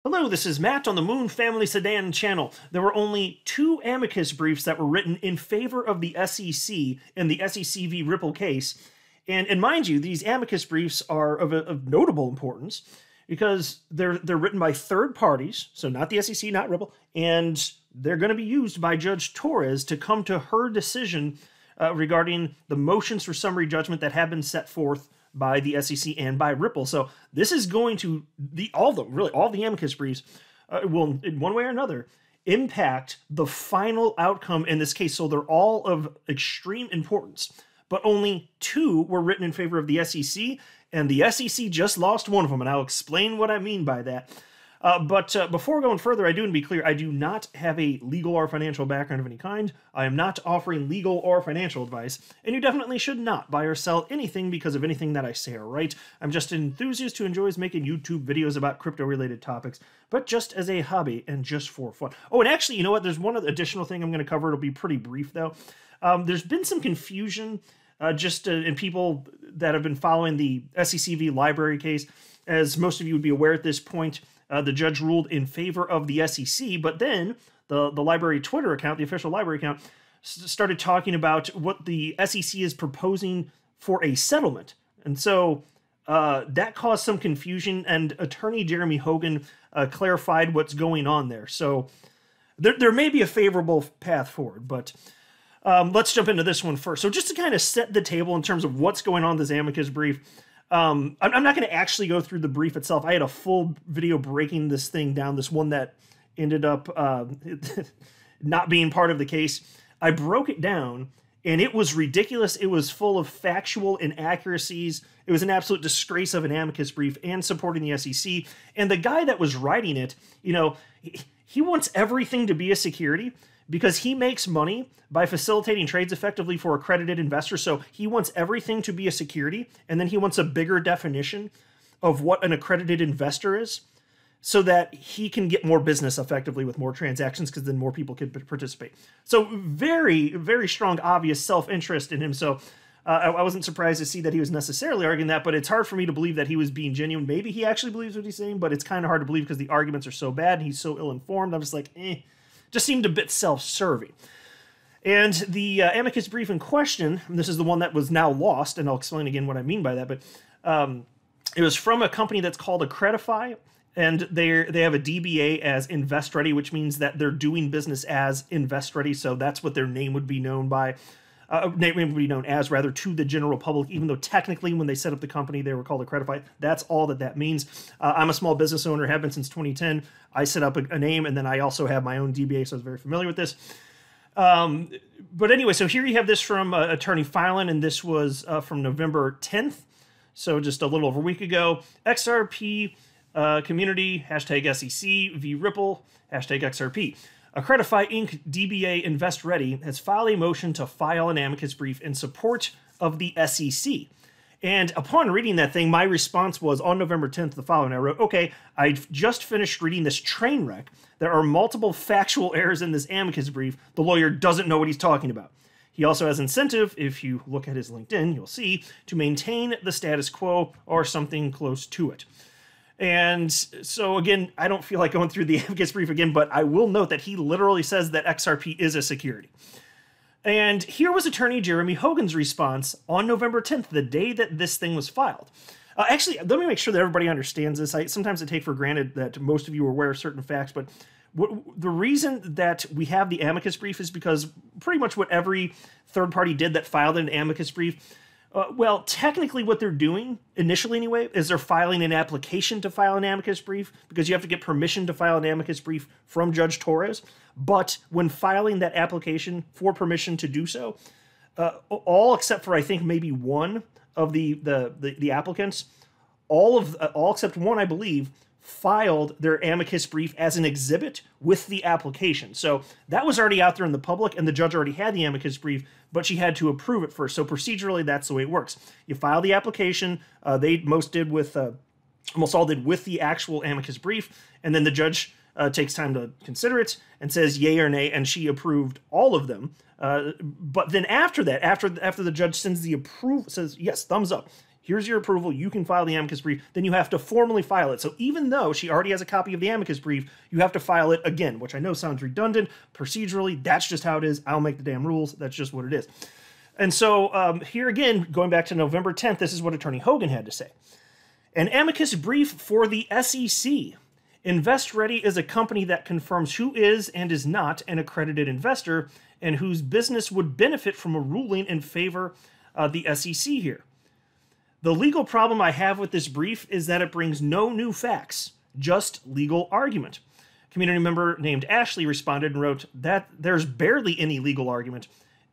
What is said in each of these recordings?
Hello, this is Matt on the Moon Family Sedan channel. There were only two amicus briefs that were written in favor of the SEC in the SEC v. Ripple case. And mind you, these amicus briefs are of notable importance because they're written by third parties, so not the SEC, not Ripple, and they're going to be used by Judge Torres to come to her decision regarding the motions for summary judgment that have been set forth by the SEC and by Ripple. So this is going to, all the amicus briefs will, in one way or another, impact the final outcome in this case. So they're all of extreme importance, but only two were written in favor of the SEC, and the SEC just lost one of them, and I'll explain what I mean by that. But before going further, I do want to be clear, I do not have a legal or financial background of any kind. I am not offering legal or financial advice, and you definitely should not buy or sell anything because of anything that I say or write. I'm just an enthusiast who enjoys making YouTube videos about crypto-related topics, but just as a hobby and just for fun. Oh, and actually, you know what? There's one additional thing I'm going to cover. It'll be pretty brief, though. There's been some confusion in people that have been following the SEC v. Library case. As most of you would be aware at this point, the judge ruled in favor of the SEC, but then the library Twitter account, the official library account, started talking about what the SEC is proposing for a settlement. And so that caused some confusion, and attorney Jeremy Hogan clarified what's going on there. So there may be a favorable path forward, but let's jump into this one first. So just to kind of set the table in terms of what's going on in this amicus brief, I'm not going to actually go through the brief itself. I had a full video breaking this thing down, this one that ended up not being part of the case. I broke it down, and it was ridiculous. It was full of factual inaccuracies. It was an absolute disgrace of an amicus brief and supporting the SEC. And the guy that was writing it, you know, he wants everything to be a security because he makes money by facilitating trades effectively for accredited investors. So he wants everything to be a security, and then he wants a bigger definition of what an accredited investor is so that he can get more business effectively with more transactions, because then more people can participate. So very, very strong, obvious self-interest in him. So I wasn't surprised to see that he was necessarily arguing that, but it's hard for me to believe that he was being genuine. Maybe he actually believes what he's saying, but it's kind of hard to believe because the arguments are so bad and he's so ill-informed. I'm just like, just seemed a bit self-serving. And the amicus brief in question, and this is the one that was now lost, and I'll explain again what I mean by that, but it was from a company that's called Accredify, and they have a DBA as Invest Ready, which means that they're doing business as Invest Ready, so that's what their name would be known by, name would be known as, rather, to the general public, even though technically when they set up the company, they were called Accredify. That's all that means. I'm a small business owner, have been since 2010. I set up a name, and then I also have my own DBA, so I was very familiar with this. But anyway, so here you have this from Attorney Filan, and this was from November 10th, so just a little over a week ago. XRP community, hashtag SEC, v Ripple, hashtag XRP. Accredify Inc. DBA Invest Ready has filed a motion to file an amicus brief in support of the SEC. And upon reading that thing, my response was, on November 10th, the following. I wrote, okay, I've just finished reading this train wreck. There are multiple factual errors in this amicus brief. The lawyer doesn't know what he's talking about. He also has incentive, if you look at his LinkedIn, you'll see, to maintain the status quo or something close to it. And so, again, I don't feel like going through the amicus brief again, but I will note that he literally says that XRP is a security. And here was attorney Jeremy Hogan's response on November 10th, the day that this thing was filed. Actually, let me make sure that everybody understands this. Sometimes I take for granted that most of you are aware of certain facts, but the reason that we have the amicus brief is because pretty much what every third party did that filed an amicus brief, well, technically what they're doing, initially anyway, is they're filing an application to file an amicus brief, because you have to get permission to file an amicus brief from Judge Torres. But when filing that application for permission to do so, all except for, I think, maybe one of the applicants, all except one, I believe, filed their amicus brief as an exhibit with the application. So that was already out there in the public, and the judge already had the amicus brief, but she had to approve it first. So procedurally, that's the way it works. You file the application. Almost all did with the actual amicus brief, and then the judge takes time to consider it and says yay or nay, and she approved all of them. But then after that, after the judge sends the approval, says yes, thumbs up, here's your approval, you can file the amicus brief, then you have to formally file it. So even though she already has a copy of the amicus brief, you have to file it again, which I know sounds redundant. Procedurally, that's just how it is. I'll make the damn rules. That's just what it is. And so here again, going back to November 10th, this is what Attorney Hogan had to say. An amicus brief for the SEC. InvestReady is a company that confirms who is and is not an accredited investor and whose business would benefit from a ruling in favor of the SEC here. The legal problem I have with this brief is that it brings no new facts, just legal argument. A community member named Ashley responded and wrote that there's barely any legal argument.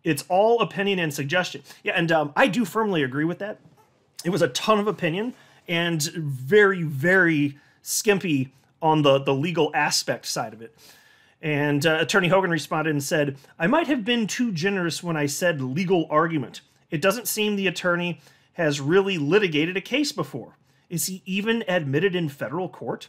It's all opinion and suggestion. Yeah, and I do firmly agree with that. It was a ton of opinion and very, very skimpy on the legal aspect side of it. And Attorney Hogan responded and said, I might have been too generous when I said legal argument. It doesn't seem the attorney has really litigated a case before. Is he even admitted in federal court?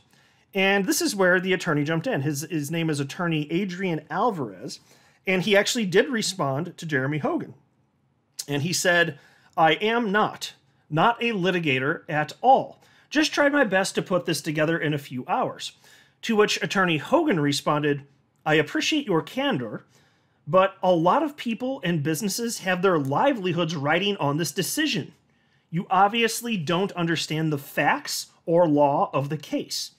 And this is where the attorney jumped in. His name is Attorney Adrian Alvarez, and he actually did respond to Jeremy Hogan. And he said, I am not a litigator at all. Just tried my best to put this together in a few hours. To which Attorney Hogan responded, I appreciate your candor, but a lot of people and businesses have their livelihoods riding on this decision. You obviously don't understand the facts or law of the case.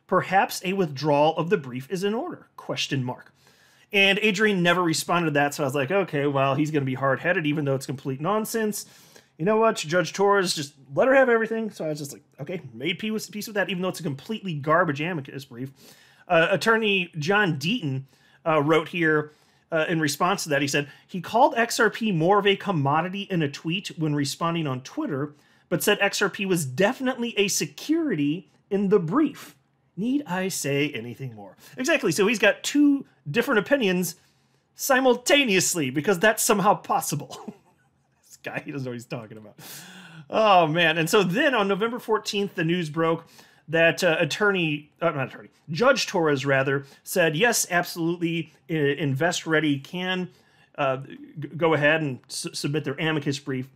Perhaps a withdrawal of the brief is in order, ? And Adrian never responded to that, so I was like, okay, well, he's going to be hard-headed, even though it's complete nonsense. You know what, Judge Torres, just let her have everything. So I was just like, okay, made peace with that, even though it's a completely garbage amicus brief. Attorney John Deaton wrote here in response to that, he said, he called XRP more of a commodity in a tweet when responding on Twitter, but said XRP was definitely a security in the brief. Need I say anything more? Exactly, so he's got two different opinions simultaneously, because that's somehow possible. This guy, he doesn't know what he's talking about. Oh, man. And so then on November 14th, the news broke that Judge Torres, rather, said, yes, absolutely, InvestReady can go ahead and submit their amicus brief.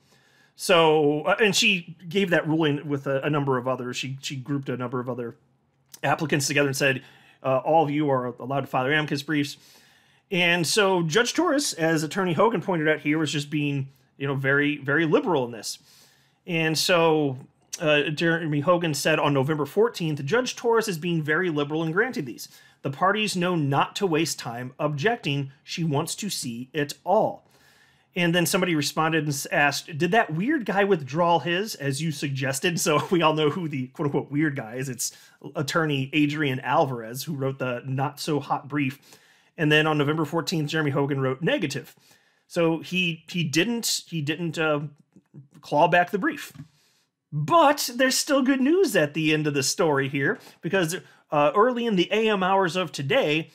So, and she gave that ruling with a number of others. She grouped a number of other applicants together and said, all of you are allowed to file their amicus briefs. And so Judge Torres, as Attorney Hogan pointed out here, was just being, very, very liberal in this. And so Jeremy Hogan said on November 14th, Judge Torres is being very liberal in granting these. The parties know not to waste time objecting. She wants to see it all. And then somebody responded and asked, did that weird guy withdraw his, as you suggested? So we all know who the quote-unquote weird guy is. It's Attorney Adrian Alvarez, who wrote the not-so-hot brief. And then on November 14th, Jeremy Hogan wrote negative. So he didn't claw back the brief. But there's still good news at the end of the story here, because early in the AM hours of today,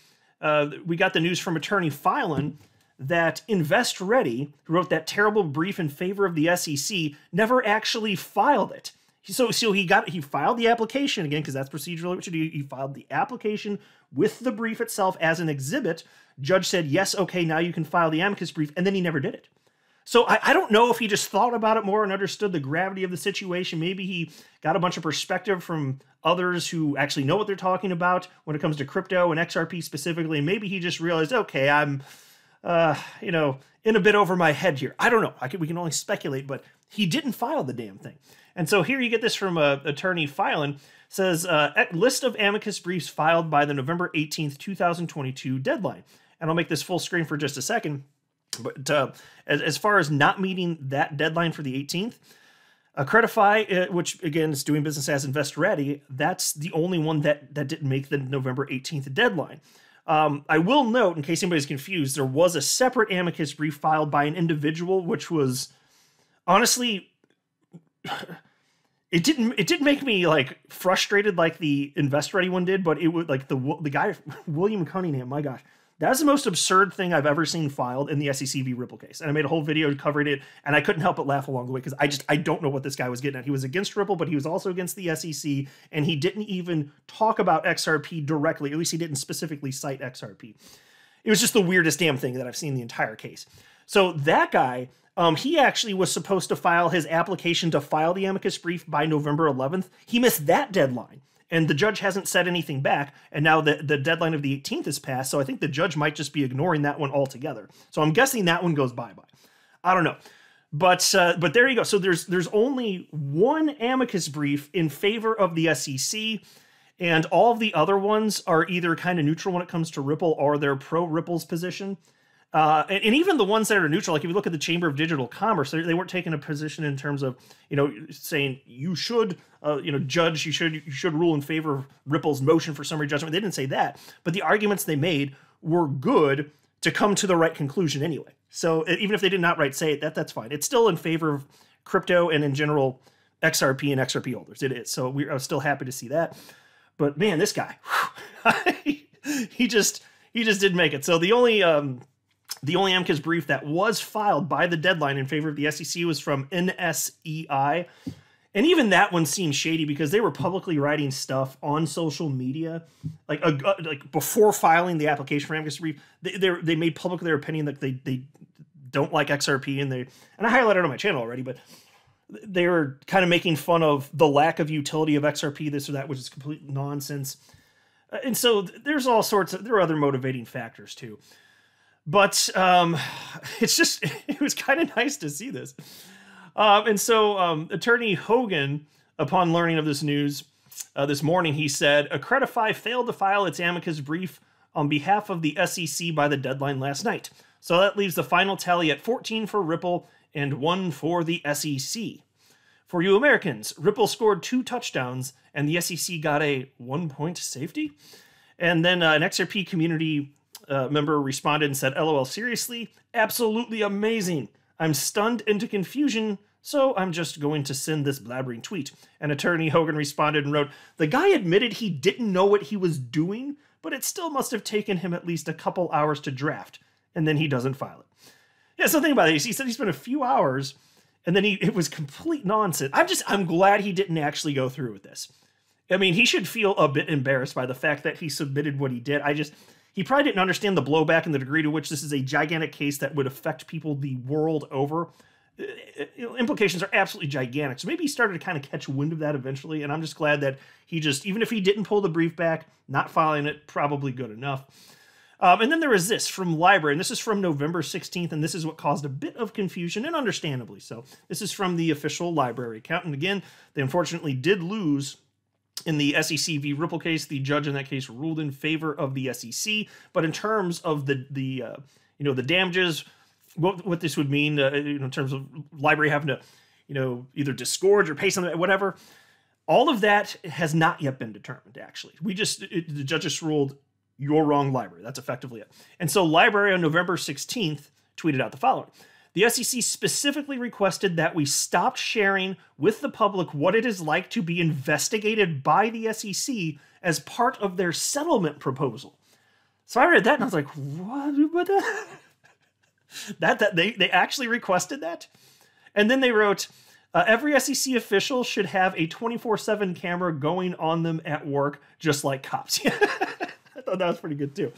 we got the news from Attorney Filan that InvestReady, who wrote that terrible brief in favor of the SEC, never actually filed it. So he filed the application again, because that's procedurally what you do. He filed the application with the brief itself as an exhibit. Judge said, yes, okay, now you can file the amicus brief, and then he never did it. So I don't know if he just thought about it more and understood the gravity of the situation. Maybe he got a bunch of perspective from others who actually know what they're talking about when it comes to crypto and XRP specifically. And maybe he just realized, okay, I'm, in a bit over my head here. I don't know. We can only speculate, but he didn't file the damn thing. And so here you get this from Attorney Filan, says, list of amicus briefs filed by the November 18th, 2022 deadline. And I'll make this full screen for just a second. But as far as not meeting that deadline for the 18th, Credify, which again is doing business as InvestReady, that's the only one that didn't make the November 18th deadline. I will note, in case anybody's confused, there was a separate amicus brief filed by an individual, which was honestly, it didn't make me like frustrated like the InvestReady one did, but it would like the guy William Cunningham. My gosh. That's the most absurd thing I've ever seen filed in the SEC v. Ripple case. And I made a whole video covering it, and I couldn't help but laugh along the way because I don't know what this guy was getting at. He was against Ripple, but he was also against the SEC, and he didn't even talk about XRP directly. At least he didn't specifically cite XRP. It was just the weirdest damn thing that I've seen in the entire case. So that guy, he actually was supposed to file his application to file the amicus brief by November 11th. He missed that deadline. And the judge hasn't said anything back. And now the deadline of the 18th has passed. So I think the judge might just be ignoring that one altogether. So I'm guessing that one goes bye-bye. I don't know. But there you go. So there's only one amicus brief in favor of the SEC. And all of the other ones are either kind of neutral when it comes to Ripple or they're pro-Ripple's position. And even the ones that are neutral, like if you look at the Chamber of Digital Commerce, they weren't taking a position in terms of, saying you should, judge, you should rule in favor of Ripple's motion for summary judgment. They didn't say that, but the arguments they made were good to come to the right conclusion anyway. So even if they did not say it, that's fine. It's still in favor of crypto and in general XRP and XRP holders. It is. So I was still happy to see that. But man, this guy, he just didn't make it. So the only amicus brief that was filed by the deadline in favor of the SEC was from NSEI. And even that one seemed shady because they were publicly writing stuff on social media, like before filing the application for amicus brief. They made public their opinion that they don't like XRP, and I highlighted it on my channel already, but they were kind of making fun of the lack of utility of XRP, this or that, which is complete nonsense. And so there's all sorts of, there are other motivating factors too. But it was kind of nice to see this. And so Attorney Hogan, upon learning of this news this morning, he said, Accredify failed to file its amicus brief on behalf of the SEC by the deadline last night. So that leaves the final tally at 14 for Ripple and 1 for the SEC. For you Americans, Ripple scored 2 touchdowns and the SEC got a 1-point safety. And then an XRP community member responded and said, LOL, seriously? Absolutely amazing. I'm stunned into confusion, so I'm just going to send this blabbering tweet. And Attorney Hogan responded and wrote, the guy admitted he didn't know what he was doing, but it still must have taken him at least a couple hours to draft, and then he doesn't file it. Yeah, so think about it. He said he spent a few hours, and then it was complete nonsense. I'm glad he didn't actually go through with this. I mean, he should feel a bit embarrassed by the fact that he submitted what he did. He probably didn't understand the blowback and the degree to which this is a gigantic case that would affect people the world over. Implications are absolutely gigantic. So maybe he started to kind of catch wind of that eventually, and I'm just glad that even if he didn't pull the brief back, not filing it, probably good enough. And then there is this from Library, and this is from November 16th, and this is what caused a bit of confusion, and understandably so. This is from the official Library account, and again, they unfortunately did lose in the SEC v. Ripple case. The judge in that case ruled in favor of the SEC, but in terms of the damages, what this would mean, in terms of Library having to, either disgorge or pay something, whatever, all of that has not yet been determined. Actually, the judge just ruled, you're wrong, Library. That's effectively it. And so Library on November 16th tweeted out the following. The SEC specifically requested that we stop sharing with the public what it is like to be investigated by the SEC as part of their settlement proposal. So I read that and I was like, what? They actually requested that? And then they wrote, every SEC official should have a 24/7 camera going on them at work, just like cops. I thought that was pretty good too.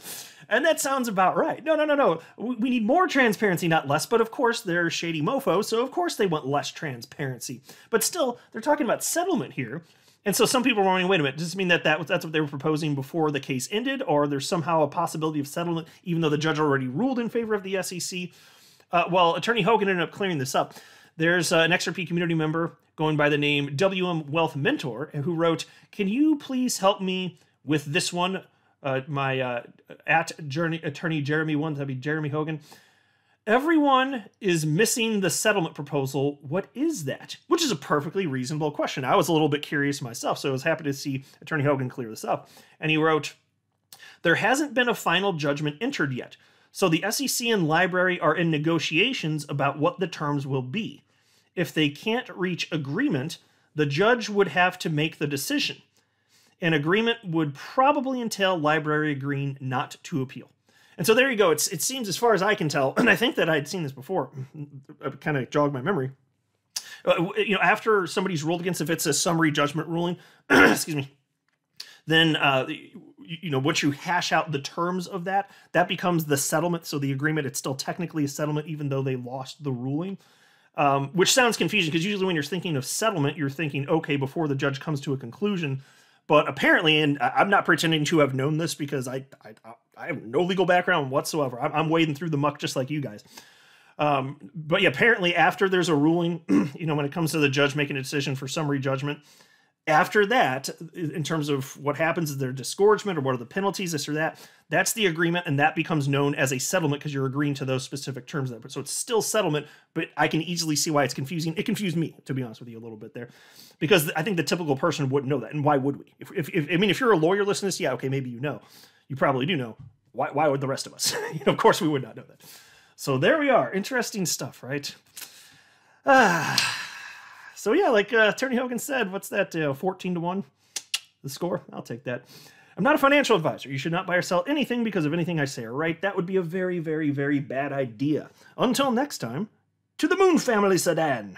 And that sounds about right. No. We need more transparency, not less. But of course, they're shady mofos, so of course they want less transparency. But still, they're talking about settlement here. And so some people are wondering, wait a minute, does this mean that's what they were proposing before the case ended? Or there's somehow a possibility of settlement, even though the judge already ruled in favor of the SEC? Well, Attorney Hogan ended up clearing this up. There's an XRP community member going by the name WM Wealth Mentor who wrote, can you please help me with this one? My Attorney Jeremy one, that'd be Jeremy Hogan. Everyone is missing the settlement proposal. What is that? Which is a perfectly reasonable question. I was a little bit curious myself, so I was happy to see Attorney Hogan clear this up. And he wrote, there hasn't been a final judgment entered yet, so the SEC and Library are in negotiations about what the terms will be. If they can't reach agreement, the judge would have to make the decision. An agreement would probably entail Library agreeing not to appeal. And so there you go. It seems, as far as I can tell, and I think that I'd seen this before, it kind of jogged my memory. After somebody's ruled against, if it's a summary judgment ruling, excuse me, then once you hash out the terms of that, that becomes the settlement. So the agreement, it's still technically a settlement, even though they lost the ruling. Which sounds confusing, because usually when you're thinking of settlement, you're thinking, okay, before the judge comes to a conclusion. But apparently, and I'm not pretending to have known this, because I have no legal background whatsoever. I'm wading through the muck just like you guys. But yeah, apparently after there's a ruling, when it comes to the judge making a decision for summary judgment, after that, in terms of what happens, is there disgorgement or what are the penalties, this or that, that's the agreement, and that becomes known as a settlement because you're agreeing to those specific terms. So it's still settlement, but I can easily see why it's confusing. It confused me, to be honest with you, a little bit there, because I think the typical person wouldn't know that. And why would we? If you're a lawyer listening to this, yeah, okay, maybe you probably do know. Why would the rest of us? Of course we would not know that. So there we are. Interesting stuff, right? So yeah, like Attorney Hogan said, what's that, 14-1, the score? I'll take that. I'm not a financial advisor. You should not buy or sell anything because of anything I say or write. That would be a very, very, very bad idea. Until next time, to the Moon Family Sedan.